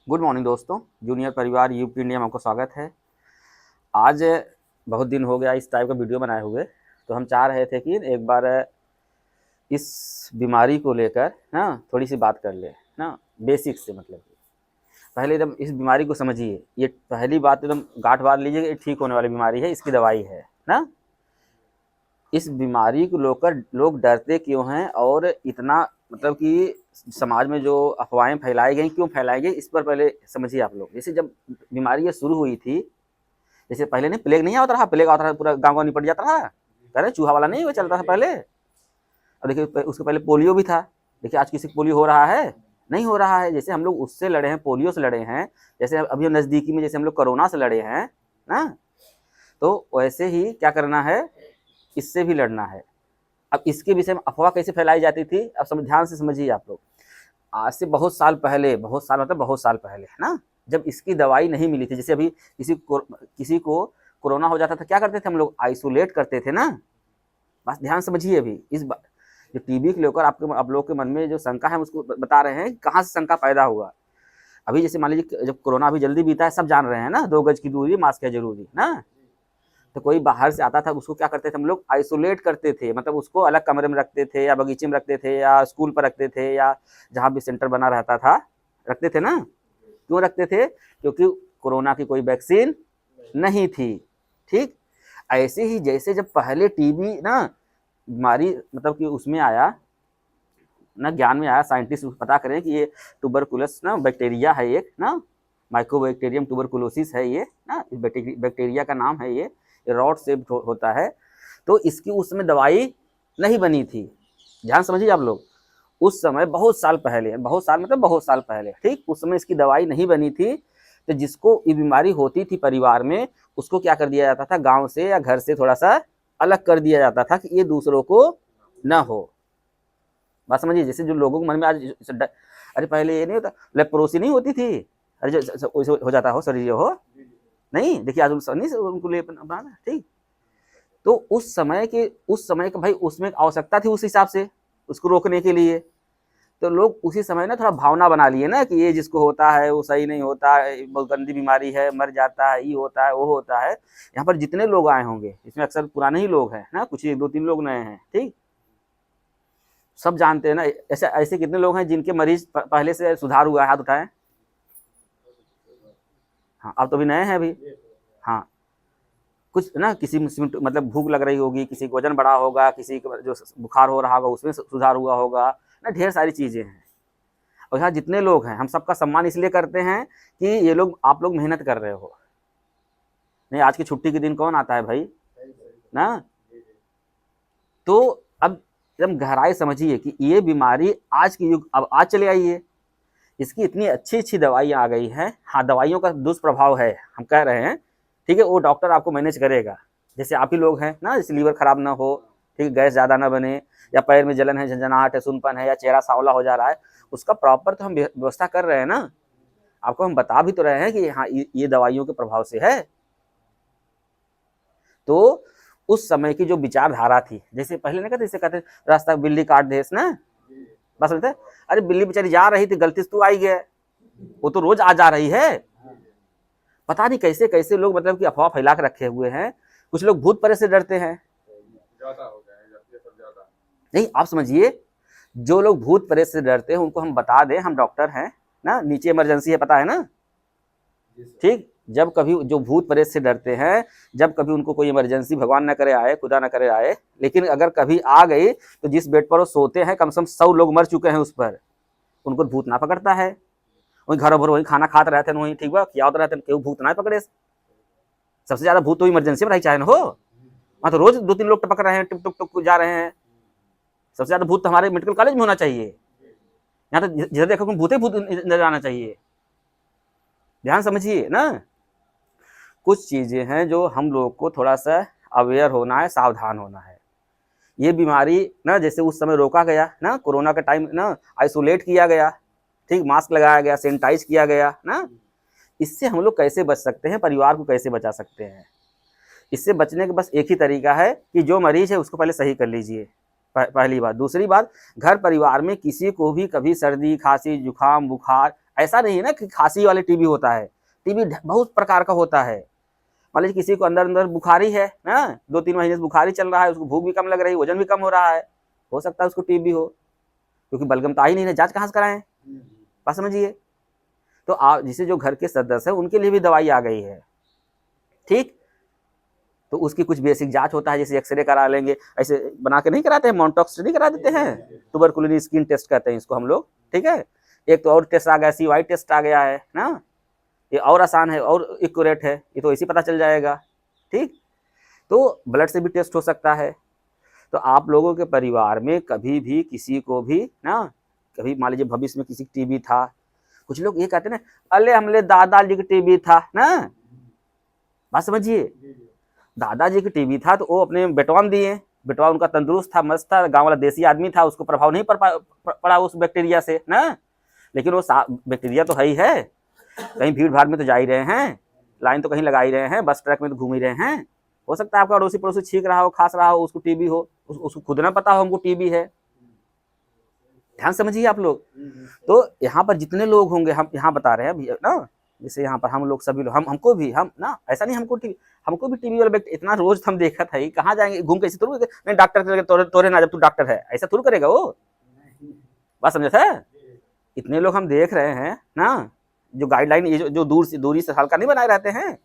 Good morning दोस्तों, junior परिवार UP India में आपको स्वागत है। आज बहुत दिन हो गया इस टाइप का वीडियो बनाए हुए, तो हम चाह रहे थे कि एक बार इस बीमारी को लेकर ना थोड़ी सी बात कर ले ना, बेसिक से। मतलब पहले एकदम इस बीमारी को समझिए। ये पहली बात एकदम गांठ बांध लीजिए, ये ठीक होने वाली बीमारी है, इसकी दवाई है ना। इस बीमारी को लेकर लोग डरते क्यों हैं और इतना मतलब कि समाज में जो अफवाहें फैलाई गई, क्यों फैलाई गई, इस पर पहले समझिए आप लोग। जैसे जब बीमारी ये शुरू हुई थी, जैसे पहले नहीं प्लेग नहीं आता रहा, प्लेग आता रहा पूरा गाँव निपट जाता रहा। कह रहे चूहा वाला नहीं वो चलता था पहले। और देखिए उसके पहले पोलियो भी था। देखिए आज किसी को पोलियो हो रहा है? नहीं हो रहा है। जैसे हम लोग उससे लड़े हैं, पोलियो से लड़े हैं, जैसे अभी नज़दीकी में जैसे हम लोग कोरोना से लड़े हैं ना, तो वैसे ही क्या करना है, इससे भी लड़ना है। अब इसके विषय में अफवाह कैसे फैलाई जाती थी, अब ध्यान से समझिए आप लोग। आज से बहुत साल पहले, बहुत साल मतलब बहुत साल पहले है ना, जब इसकी दवाई नहीं मिली थी, जैसे अभी किसी को कोरोना हो जाता था, क्या करते थे हम लोग? आइसोलेट करते थे ना। बस ध्यान समझिए। अभी इस जो टीबी को लेकर आप लोग के मन में जो शंका है, उसको बता रहे हैं कहाँ से शंका पैदा हुआ। अभी जैसे मान लीजिए जब कोरोना अभी जल्दी बीता है, सब जान रहे हैं ना, 2 गज की दूरी, मास्क है जरूरी ना। तो कोई बाहर से आता था, उसको क्या करते थे हम लोग? आइसोलेट करते थे। मतलब उसको अलग कमरे में रखते थे, या बगीचे में रखते थे, या स्कूल पर रखते थे, या जहाँ भी सेंटर बना रहता था रखते थे ना। क्यों रखते थे? क्योंकि कोरोना की कोई वैक्सीन नहीं थी। ठीक ऐसे ही जैसे जब पहले टीबी ना बीमारी मतलब कि उसमें आया ना, ज्ञान में आया, साइंटिस्ट पता करें कि ये ट्यूबरकुलस ना बैक्टीरिया है एक ना, माइकोबैक्टीरियम ट्यूबरकुलोसिस है ये ना, इस बैक्टीरिया का नाम है ये रॉड शेप होता है। तो इसकी उस समय दवाई नहीं बनी थी। ध्यान समझिए आप लोग। उस समय बहुत साल पहले, बहुत साल मतलब बहुत साल पहले, ठीक, उस समय इसकी दवाई नहीं बनी थी। तो जिसको ये बीमारी होती थी परिवार में, उसको क्या कर दिया जाता था, गांव से या घर से थोड़ा सा अलग कर दिया जाता था कि ये दूसरों को ना हो। बात समझिए। जैसे जो लोगों के मन में आज अरे पहले ये नहीं होता, लेप्रोसी नहीं होती थी, अरे जो हो जाता हो शरीर हो नहीं, देखिए आज नहीं उनको ले बनाना। ठीक, तो उस समय का भाई उसमें आवश्यकता थी उस हिसाब से उसको रोकने के लिए। तो लोग उसी समय ना थोड़ा भावना बना लिए ना कि ये जिसको होता है वो सही नहीं होता है, बहुत गंदी बीमारी है, मर जाता है, ये होता है वो होता है। यहाँ पर जितने लोग आए होंगे इसमें अक्सर पुराने ही लोग हैं ना, कुछ 1 2 3 लोग नए हैं। ठीक, सब जानते हैं ना। ऐसे ऐसे कितने लोग हैं जिनके मरीज पहले से सुधार हुआ है? हाथ उठाएं। हाँ, अब तो भी नए हैं अभी। हाँ, कुछ ना किसी मतलब भूख लग रही होगी, किसी को वजन बढ़ा होगा, किसी को जो बुखार हो रहा होगा उसमें सुधार हुआ होगा ना, ढेर सारी चीज़ें हैं। और यहाँ जितने लोग हैं हम सबका सम्मान इसलिए करते हैं कि ये लोग, आप लोग मेहनत कर रहे हो। नहीं, आज की छुट्टी के दिन कौन आता है भाई ना। तो अब एकदम गहराई समझिए कि ये बीमारी आज की युग अब आज चले आई है। इसकी इतनी अच्छी अच्छी दवाइयाँ आ गई हैं। हाँ, दवाइयों का दुष्प्रभाव है, हम कह रहे हैं। ठीक है, वो डॉक्टर आपको मैनेज करेगा। जैसे आप ही लोग हैं ना, जैसे लीवर खराब ना हो, ठीक, गैस ज़्यादा ना बने, या पैर में जलन है, झंझनाहट है, सुनपन है, या चेहरा सांवला हो जा रहा है, उसका प्रॉपर तो हम व्यवस्था कर रहे हैं ना। आपको हम बता भी तो रहे हैं कि हाँ ये दवाइयों के प्रभाव से है। तो उस समय की जो विचारधारा थी, जैसे पहले ना कहते, जैसे कहते रास्ता बिल्ली काट देस ना, बस बोलते अरे बिल्ली बेचारी जा रही थी, गलती से तू आई गया, वो तो रोज आ जा रही है। पता नहीं कैसे कैसे लोग मतलब कि अफवाह फैला के रखे हुए हैं। कुछ लोग भूत प्रेत से डरते हैं। नहीं, आप समझिए, जो लोग भूत प्रेत से डरते हैं उनको हम बता दें, हम डॉक्टर हैं ना, नीचे इमरजेंसी है, पता है ना। ठीक, जब कभी जो भूत प्रेत से डरते हैं, जब कभी उनको कोई इमरजेंसी, भगवान न करे आए, खुदा न करे आए, लेकिन अगर कभी आ गई, तो जिस बेड पर वो सोते हैं कम से कम 100 लोग मर चुके हैं उस पर, उनको भूत ना पकड़ता है। वहीं घर भर वहीं खाना खाते रहते हैं, वहीं ठीक बा खियाते रहते हैं, क्यों भूत ना पकड़े। सबसे ज्यादा भूत तो इमरजेंसी में रही चाहे ना हो, वहाँ तो रोज 2 3 लोग टपक रहे हैं, टुक टुक टुक जा रहे हैं। सबसे ज्यादा भूत तो हमारे मेडिकल कॉलेज में होना चाहिए। यहाँ तो जिधर देखो भूत ही भूत नजर आना चाहिए। ध्यान समझिए ना। कुछ चीजें हैं जो हम लोग को थोड़ा सा अवेयर होना है, सावधान होना है। ये बीमारी ना जैसे उस समय रोका गया ना, कोरोना के टाइम ना आइसोलेट किया गया, ठीक, मास्क लगाया गया, सैनिटाइज किया गया ना। इससे हम लोग कैसे बच सकते हैं, परिवार को कैसे बचा सकते हैं? इससे बचने का बस एक ही तरीका है कि जो मरीज है उसको पहले सही कर लीजिए, पहली बात। दूसरी बात, घर परिवार में किसी को भी कभी सर्दी खांसी जुकाम बुखार ऐसा नहीं है ना कि खांसी वाले टीबी होता है, टीबी बहुत प्रकार का होता है। मान लीजिए किसी को अंदर अंदर बुखारी है ना, 2-3 महीने से बुखारी चल रहा है, उसको भूख भी कम लग रही है, वजन भी कम हो रहा है, हो सकता है उसको टीबी हो, क्योंकि बलगम तो आ ही नहीं रहा, जांच कहाँ से कराएं, बात समझिए। तो आप जिसे जो घर के सदस्य है उनके लिए भी दवाई आ गई है, ठीक। तो उसकी कुछ बेसिक जांच होता है, जैसे एक्सरे करा लेंगे, ऐसे बना के नहीं कराते हैं, मॉन्टॉक्स नहीं करा देते हैं, ट्यूबरकुलोसिस स्किन टेस्ट कहते हैं इसको हम लोग, ठीक है। एक तो और टेस्ट आ गया, CY टेस्ट आ गया है ना, ये और आसान है और एक्यूरेट है, ये तो इसी पता चल जाएगा, ठीक। तो ब्लड से भी टेस्ट हो सकता है। तो आप लोगों के परिवार में कभी भी किसी को भी ना, कभी मान लीजिए भविष्य में किसी की टीबी था, कुछ लोग ये कहते हैं ना, अरे हमले दादाजी की टीबी था ना, बात समझिए, दादाजी की टीबी था तो वो अपने बेटवा में दिए, बेटवा उनका तंदुरुस्त था, मस्त था, गांव वाला देसी आदमी था, उसको प्रभाव नहीं पड़ा उस बैक्टीरिया से ना, लेकिन वो बैक्टीरिया तो है ही है, कहीं भीड़ भाड़ में तो जा ही रहे हैं, लाइन तो कहीं लगा ही रहे हैं, बस ट्रक में तो घूम ही रहे हैं, हो सकता है आपका अड़ोसी पड़ोसी छींक रहा हो, खांस रहा हो, उसको टीबी हो, उसको खुद ना पता हो हमको टीबी है, ध्यान समझिए आप लोग। तो यहाँ पर जितने लोग होंगे, हम यहाँ बता रहे हैं ना, जैसे यहाँ पर हम लोग सभी लोग, हमको भी, हम ना ऐसा नहीं हमको भी टीबी वाला व्यक्ति इतना रोज हम देखा था, कहाँ जाएंगे घूम के, ऐसे थोड़ी नहीं डॉक्टर तोरे ना, जब तू डॉक्टर है, ऐसा थोड़ी करेगा वो, बात समझे था। इतने लोग हम देख रहे हैं ना, जो गाइडलाइन, ये जो दूरी से हल्का नहीं बनाए रहते हैं,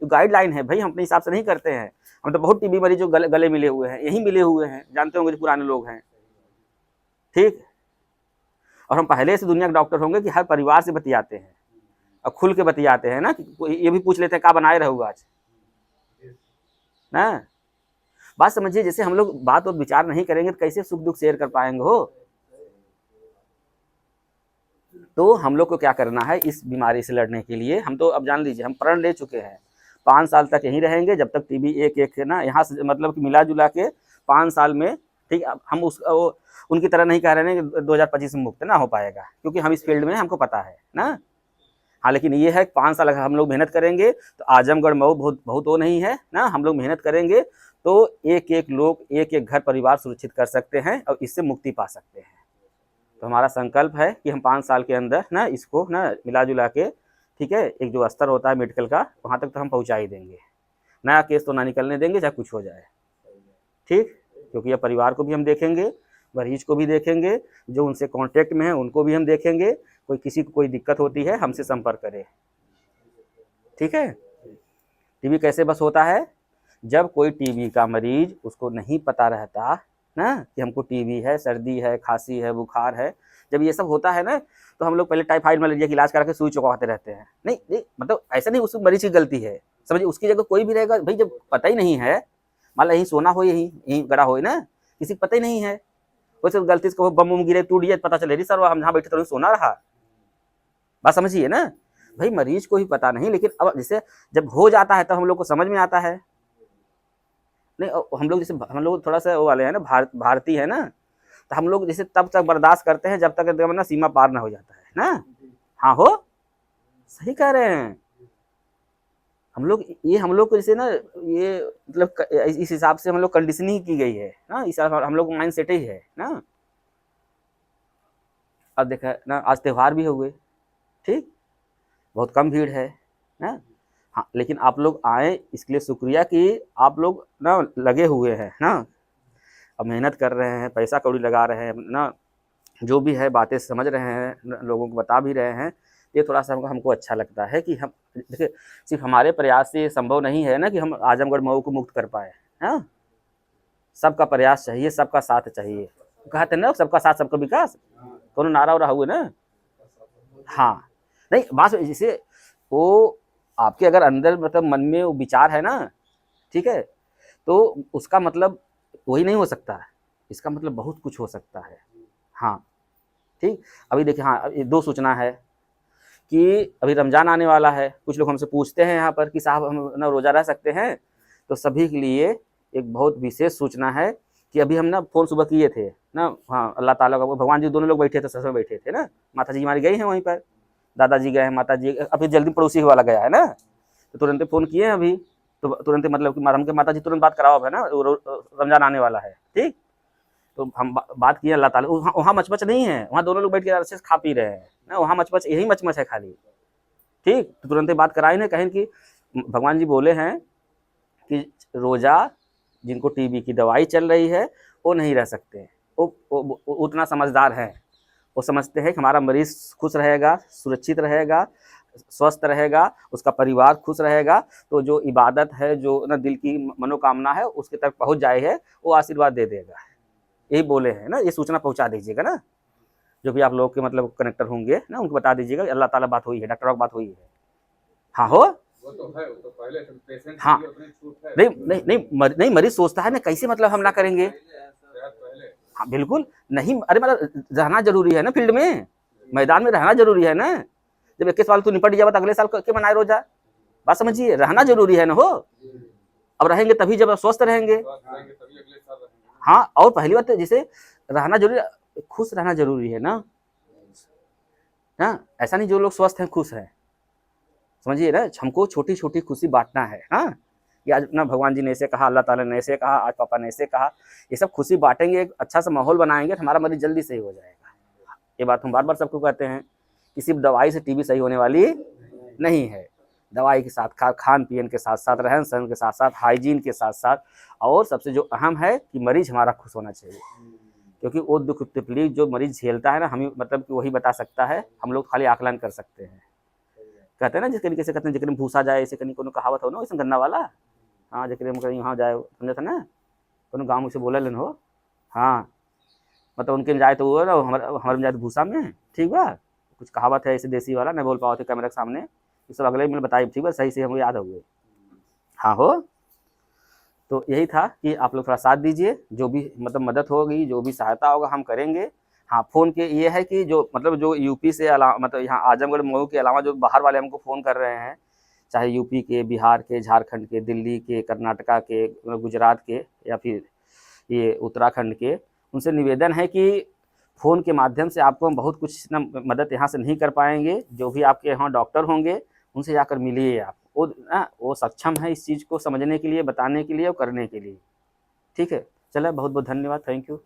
जो गाइडलाइन है भाई, हम अपने हिसाब से नहीं करते हैं। हम तो बहुत टीबी मरीज जो गले मिले हुए हैं, यही मिले हुए हैं, जानते होंगे जो पुराने लोग हैं, ठीक। और हम पहले से दुनिया के डॉक्टर होंगे कि हर परिवार से बतियाते हैं और खुल के बतियाते हैं ना, ये भी पूछ लेते हैं क्या बनाए रहूँगा आज ना, बात समझिए। जैसे हम लोग बात और विचार नहीं करेंगे तो कैसे सुख दुख शेयर कर पाएंगे हो। तो हम लोग को क्या करना है, इस बीमारी से लड़ने के लिए हम तो अब जान लीजिए हम प्रण ले चुके हैं, 5 साल तक यहीं रहेंगे, जब तक टीबी एक ना यहाँ से मतलब कि मिला जुला के 5 साल में, ठीक। हम उनकी तरह नहीं कह रहे हैं कि 2025 में मुक्त ना हो पाएगा, क्योंकि हम इस फील्ड में हमको पता है ना। हाँ, लेकिन ये है 5 साल अगर हम लोग मेहनत करेंगे तो आजमगढ़ मऊ बहुत वो नहीं है ना, हम लोग मेहनत करेंगे तो एक लोग एक घर परिवार सुरक्षित कर सकते हैं और इससे मुक्ति पा सकते हैं। तो हमारा संकल्प है कि हम 5 साल के अंदर ना इसको ना मिला जुला के, ठीक है, एक जो स्तर होता है मेडिकल का, वहाँ तक तो हम पहुँचा ही देंगे, नया केस तो ना निकलने देंगे चाहे कुछ हो जाए, ठीक। क्योंकि यह परिवार को भी हम देखेंगे, मरीज को भी देखेंगे, जो उनसे कांटेक्ट में है उनको भी हम देखेंगे, कोई किसी को कोई दिक्कत होती है हमसे संपर्क करे, ठीक है। टीबी कैसे बस होता है, जब कोई टीबी का मरीज, उसको नहीं पता रहता ना कि हमको टीबी है, सर्दी है, खांसी है, बुखार है, जब ये सब होता है ना तो हम लोग पहले टाइफाइड मलेरिया का इलाज करके सुई चुकवाते रहते हैं। नहीं मतलब ऐसा नहीं उस मरीज की गलती है, समझिए, उसकी जगह कोई भी रहेगा भाई, जब पता ही नहीं है, मान लो यहीं सोना हो, यहीं गड़ा हो ना, किसी को पता ही नहीं है, वैसे गलती से बम गिरे टूट गया, पता चले सर हम जहाँ बैठे तो सोना रहा, बात समझिए ना भाई, मरीज को ही पता नहीं। लेकिन अब जैसे जब हो जाता है तब हम लोग को समझ में आता है, नहीं हम लोग जैसे हम लोग थोड़ा सा वो वाले हैं ना, भारतीय है ना, तो हम लोग जैसे तब तक बर्दाश्त करते हैं जब तक ना सीमा पार ना हो जाता है ना। हाँ हो, सही कह रहे हैं हम लोग को जैसे ना, ये मतलब इस हिसाब से हम लोग कंडीशनिंग की गई है ना, इस हम लोग माइंड सेट ही है ना। अब देखा ना, आज त्यौहार भी हो गए, ठीक, बहुत कम भीड़ है ना। हाँ, लेकिन आप लोग आए इसके लिए शुक्रिया कि आप लोग ना लगे हुए हैं ना, अब मेहनत कर रहे हैं, पैसा कौड़ी लगा रहे हैं ना, जो भी है बातें समझ रहे हैं, लोगों को बता भी रहे हैं, ये थोड़ा सा हमको अच्छा लगता है कि हम देखिए, सिर्फ हमारे प्रयास से संभव नहीं है ना कि हम आजमगढ़ मऊ को मुक्त कर पाए, हाँ, सबका प्रयास चाहिए, सबका साथ चाहिए, कहते हैं ना सबका साथ सबका विकास, दोनों नारा उरा हुए ना। हाँ, नहीं बात जैसे वो आपके अगर अंदर मतलब मन में वो विचार है ना, ठीक है, तो उसका मतलब वही नहीं हो सकता, इसका मतलब बहुत कुछ हो सकता है। हाँ, ठीक। अभी देखिए, हाँ, 2 सूचना है कि अभी रमज़ान आने वाला है, कुछ लोग हमसे पूछते हैं यहाँ पर कि साहब हम ना रोज़ा रह सकते हैं, तो सभी के लिए एक बहुत विशेष सूचना है कि अभी हम ना फ़ोन सुबह किए थे ना, हाँ, अल्लाह ताला का, भगवान जी दोनों लोग बैठे थे, सच में बैठे थे ना, माता जी हमारी गई हैं वहीं पर, दादाजी गए हैं, माता जी अभी जल्दी पड़ोसी वाला गया है ना, तो तुरंत फ़ोन किए हैं अभी, तो तुरंत मतलब कि हम के माता जी तुरंत बात कराओ है ना, रमज़ान आने वाला है, ठीक। तो हम बात किए अल्लाह ताला, वहाँ मचमच नहीं है, वहाँ दोनों लोग बैठ के अच्छे से खा पी रहे हैं ना, वहाँ मचमच यही मचमच है खाली। ठीक, तो तुरंत ही बात कराई ने, कहें कि भगवान जी बोले हैं कि रोज़ा जिनको टीबी की दवाई चल रही है वो नहीं रह सकते हैं, वो उतना समझदार है, वो समझते हैं कि हमारा मरीज खुश रहेगा, सुरक्षित रहेगा, स्वस्थ रहेगा, उसका परिवार खुश रहेगा, तो जो इबादत है, जो ना दिल की मनोकामना है उसके तक पहुंच जाए है, वो आशीर्वाद दे देगा। यही बोले हैं ना, ये सूचना पहुंचा दीजिएगा ना, जो भी आप लोग के मतलब कनेक्टर होंगे ना, उनको बता दीजिएगा अल्लाह ताला बात हुई है, डॉक्टर की बात हुई है। हाँ हो, वो तो है, वो तो पहले से पेशेंट हाँ, की उतनी छूट है। नहीं मरीज सोचता है ना कैसे मतलब हमला करेंगे। पहले हाँ बिल्कुल नहीं, अरे मतलब रहना जरूरी है ना, फील्ड में मैदान में रहना जरूरी है ना। जब 21 साल तू निपट जाए तो अगले साल के मनाए रोजा, बात समझिए, रहना जरूरी है ना हो। अब रहेंगे तभी जब स्वस्थ रहेंगे। तभी अगले साल रहेंगे। हाँ, और पहली बात जैसे रहना जरूरी, खुश रहना जरूरी है ना। हाँ, ऐसा नहीं जो लोग स्वस्थ हैं खुश हैं, समझिए ना, हमको छोटी छोटी खुशी बांटना है। हाँ, ये आज ना भगवान जी ने ऐसे कहा, अल्लाह ताला ने ऐसे कहा, आज पापा ने ऐसे कहा, ये सब खुशी बांटेंगे, एक अच्छा सा माहौल बनाएंगे, हमारा मरीज जल्दी सही हो जाएगा। ये बात हम बार बार सबको कहते हैं कि सिर्फ दवाई से टीबी सही होने वाली नहीं है, दवाई के साथ खान पीन के साथ साथ, रहन सहन के साथ साथ, हाइजीन के साथ साथ, और सबसे जो अहम है कि मरीज हमारा खुश होना चाहिए, क्योंकि वो दुख तकलीफ जो मरीज झेलता है ना, हमें मतलब कि वही बता सकता है, हम लोग खाली आकलन कर सकते हैं। कहते हैं ना, जिस तरीके से कहते हैं जिक्र में भूसा जाए, ऐसे कहीं कोनो कहावत हो ना, वैसे गन्ना वाला, हाँ, जिक्र में कहीं वहाँ जाए, समझे था ना, कोनो गाँव में से बोला लेन हो, हाँ, मतलब उनके में जाए तो वो ना, हमारे में जाए तो भूसा में, ठीक बा, कुछ कहावत है ऐसे देसी वाला, नहीं बोल पाओ थे कैमरे के सामने, ये सब अगले में बताइए, ठीक है, सही से हमको याद हो गए। हाँ हो, तो यही था कि आप लोग थोड़ा साथ दीजिए, जो भी मतलब मदद होगी, जो भी सहायता होगा हम करेंगे। हाँ, फ़ोन के ये है कि जो मतलब जो यूपी से अलावा, मतलब यहाँ आजमगढ़ मऊ के अलावा जो बाहर वाले हमको फ़ोन कर रहे हैं, चाहे यूपी के, बिहार के, झारखंड के, दिल्ली के, कर्नाटका के, गुजरात के, या फिर ये उत्तराखंड के, उनसे निवेदन है कि फ़ोन के माध्यम से आपको हम बहुत कुछ ना मदद यहाँ से नहीं कर पाएंगे, जो भी आपके यहाँ डॉक्टर होंगे उनसे जाकर मिलिए आप, वो सक्षम है इस चीज़ को समझने के लिए, बताने के लिए और करने के लिए। ठीक है, चलो बहुत बहुत धन्यवाद, थैंक यू।